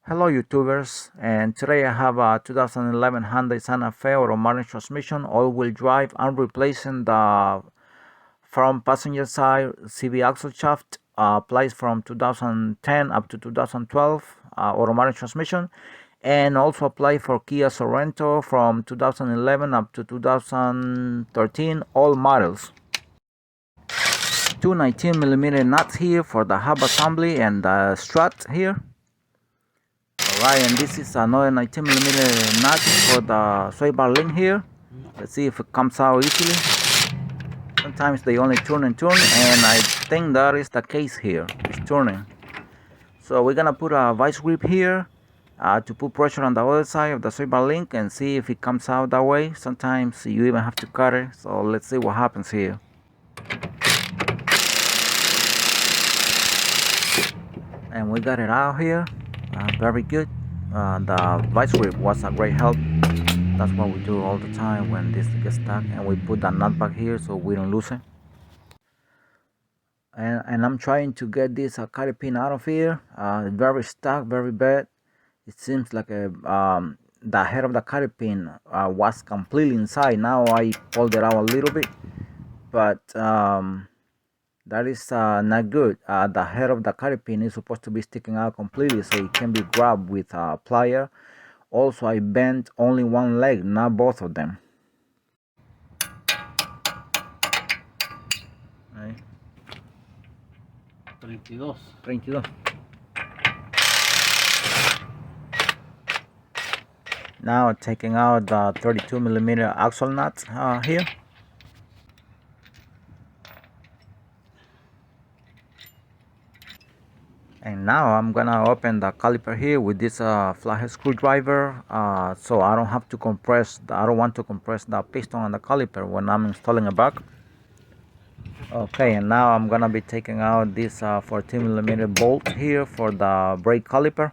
Hello YouTubers, and today I have a 2011 Hyundai Santa Fe automatic transmission all-wheel drive. I'm replacing the front passenger side CV axle shaft placed from 2010 up to 2012 automatic transmission, and also apply for Kia Sorento from 2011 up to 2013 all models. Two 19mm nuts here for the hub assembly and the strut here. Alright, and this is another 19mm nut for the sway bar link here. Let's see if it comes out easily. Sometimes they only turn and I think that is the case here. It's turning. So we're gonna put a vice grip here to put pressure on the other side of the sway bar link and see if it comes out that way. Sometimes you even have to cut it. So let's see what happens here. And we got it out here. Very good. The vice grip was a great help. That's what we do all the time when this gets stuck, and we put that nut back here so we don't lose it. And I'm trying to get this carry pin out of here. Very stuck, very bad. It seems like the head of the carry pin was completely inside. Now I pulled it out a little bit, but that is not good. The head of the carry pin is supposed to be sticking out completely so it can be grabbed with a plier. Also, I bent only one leg, not both of them. Ahí. 32. Now taking out the 32mm axle nuts here. And now I'm gonna open the caliper here with this flathead screwdriver, so I don't have to compress. I don't want to compress the piston on the caliper when I'm installing a buck. Okay, and now I'm gonna be taking out this 14mm bolt here for the brake caliper.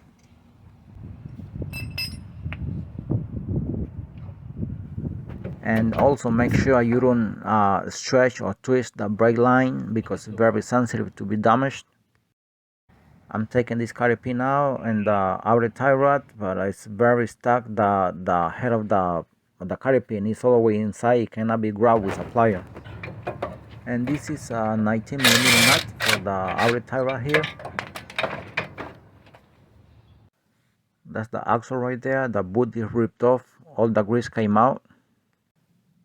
And also make sure you don't stretch or twist the brake line because it's very sensitive to be damaged. I'm taking this carry pin out and the outer tie rod, but it's very stuck. The head of the carry pin is all the way inside. It cannot be grabbed with a plier. And this is a 19mm nut for the outer tie rod here. That's the axle right there. The boot is ripped off. All the grease came out.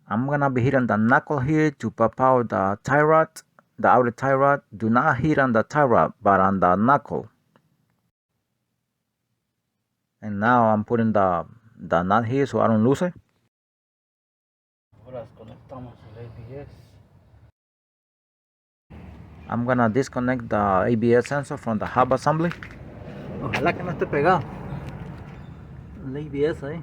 I'm gonna be hitting the knuckle here to pop out the tie rod, the outer tie rod. Do not hit on the tie rod, but on the knuckle. And now I'm putting the nut here so I don't lose it. I'm gonna disconnect the ABS sensor from the hub assembly. Ojalá que no esté pegado el ABS ahí.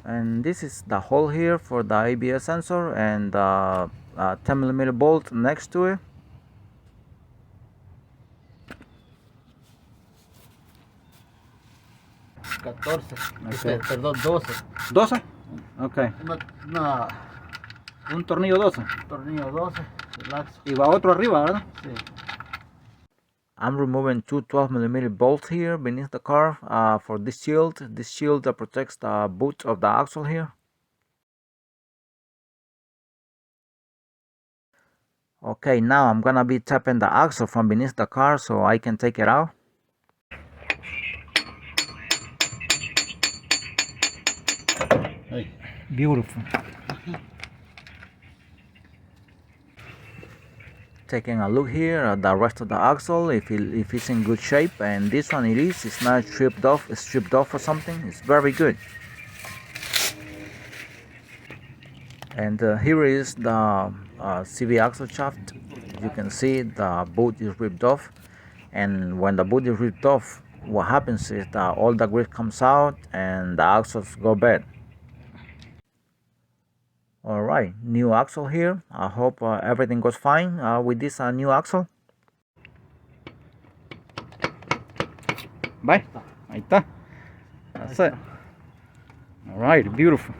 And this is the hole here for the ABS sensor and the 10mm bolt next to it. Okay. Perdón, 12. 12? Okay. Un tornillo 12. Tornillo 12. Relax. Y va otro arriba, ¿verdad? Sí. I'm removing two 12mm bolts here beneath the car for this shield. This shield that protects the boot of the axle here. Okay, now I'm gonna be tapping the axle from beneath the car so I can take it out. Hey. Beautiful. Taking a look here at the rest of the axle, if it's in good shape, and this one it's not stripped off, it's stripped off or something. It's very good. And here is the CV axle shaft. You can see the boot is ripped off, and when the boot is ripped off, what happens is that all the grease comes out and the axles go bad. Alright, new axle here. I hope everything goes fine with this new axle. Bye. Ahí está. That's it. All right, beautiful.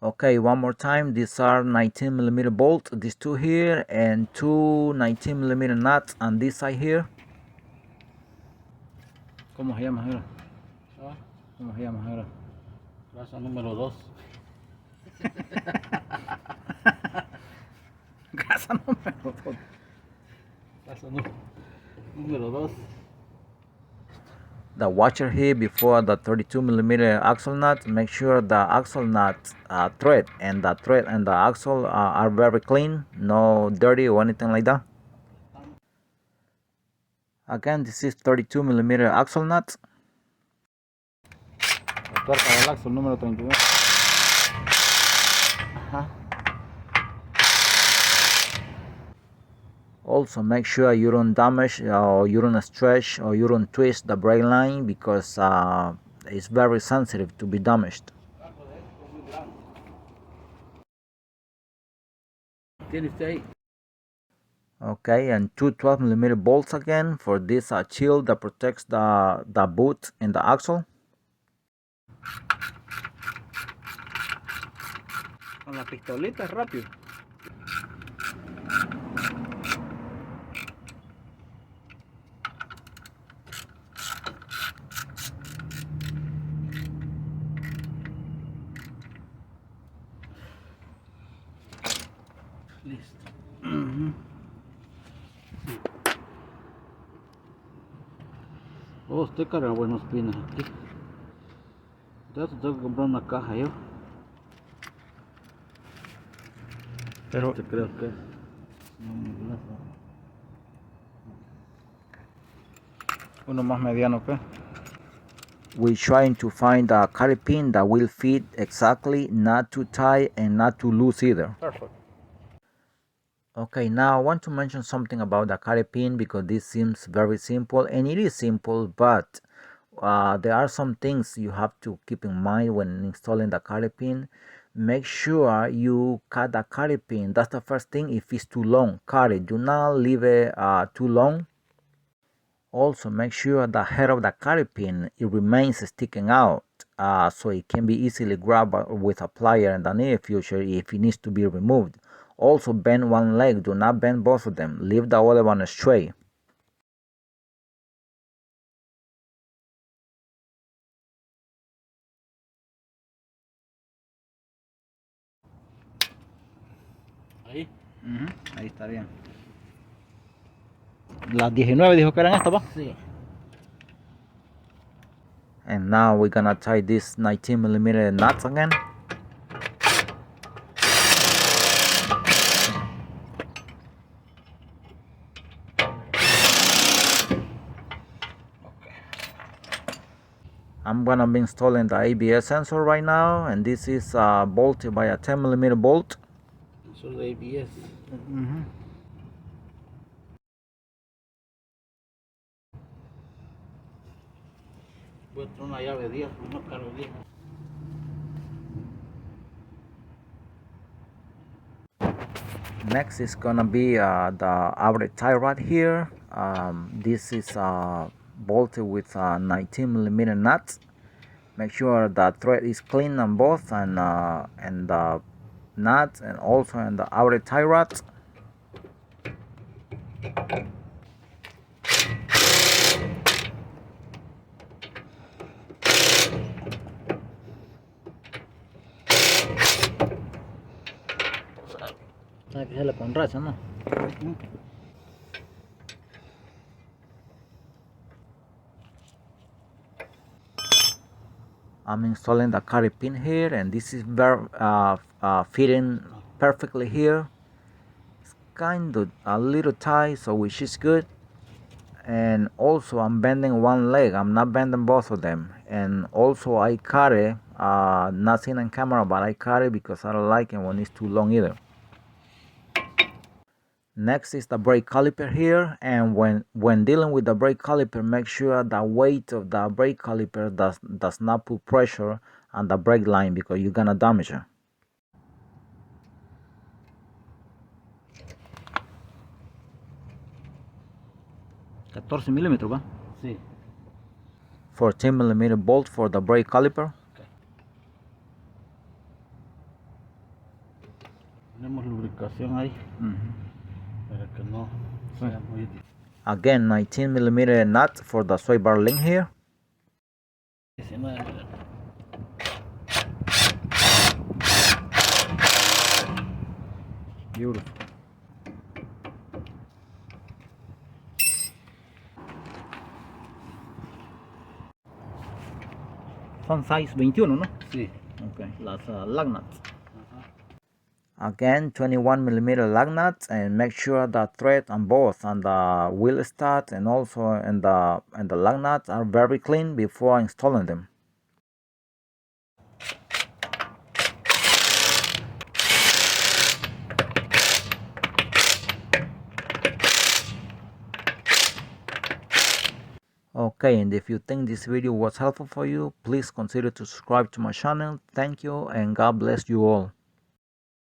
Okay, one more time. These are 19mm bolts, these two here, and two 19mm nuts on this side here. ¿Cómo se llama, Jero? Ah, ¿Cómo se llama, Jero? Plaza número 2. Casa número 2. Plaza número 2. The washer here before the 32mm axle nut. Make sure the axle nut thread and the axle are very clean, no dirty or anything like that. Again, this is 32mm axle nut. La tuerca del axle número 31. Ajá. Also, make sure you don't damage or you don't stretch or you don't twist the brake line because it's very sensitive to be damaged. Tiene usted ahí. Okay, and two 12mm bolts again for this shield that protects the boot and the axle. Con la pistolita rápido. Listo. Oh, usted carga buenos pines aquí. Ya te tengo que comprar una caja yo. Pero Este creo que es. No, muy grueso. uno más mediano, ¿qué? We're trying to find a carry pin that will fit exactly, not too tight and not too loose either. Perfect. Okay, now I want to mention something about the carry pin because this seems very simple and it is simple, but there are some things you have to keep in mind when installing the carry pin. Make sure you cut the carry pin. That's the first thing. If it's too long, cut it. Do not leave it too long. Also, make sure the head of the carry pin it remains sticking out so it can be easily grabbed with a plier in the near future if it needs to be removed. Also, bend one leg. Do not bend both of them. Leave the other one straight. Ahí. Ahí está bien. Las 19 dijo que eran estas, ¿va? Sí. And now we're gonna tie this 19mm nuts again. I'm gonna be installing the ABS sensor right now, and this is bolted by a 10mm bolt. Eso es de ABS. Voy a traer una llave 10, no cargo 10. Next is gonna be the outer tie rod here. This is bolted with 19mm nuts. Make sure the thread is clean on both and the nuts and also in the outer tie rod. Hay que hacerle con racha, ¿no? I'm installing the carry pin here, and this is very fitting perfectly here. It's kind of a little tight, so which is good. And also I'm bending one leg. I'm not bending both of them. And also I cut it, not seen on camera, but I cut it because I don't like it when it's too long either. Next is the brake caliper here, and when dealing with the brake caliper, make sure the weight of the brake caliper does not put pressure on the brake line because you're gonna damage it. 14 milímetros, ¿va? Sí. 14mm bolt for the brake caliper. Okay. Ponemos lubricación ahí para que no sea muy difícil. Again, 19mm nut for the sway bar link here. 19. Beautiful. Son size 21, ¿no? Sí. Okay, las lug nuts. Again, 21mm lug nuts, and make sure the thread on both on the wheel stud and also in the lug nuts are very clean before installing them. Okay, and if you think this video was helpful for you, please consider to subscribe to my channel. Thank you, and God bless you all.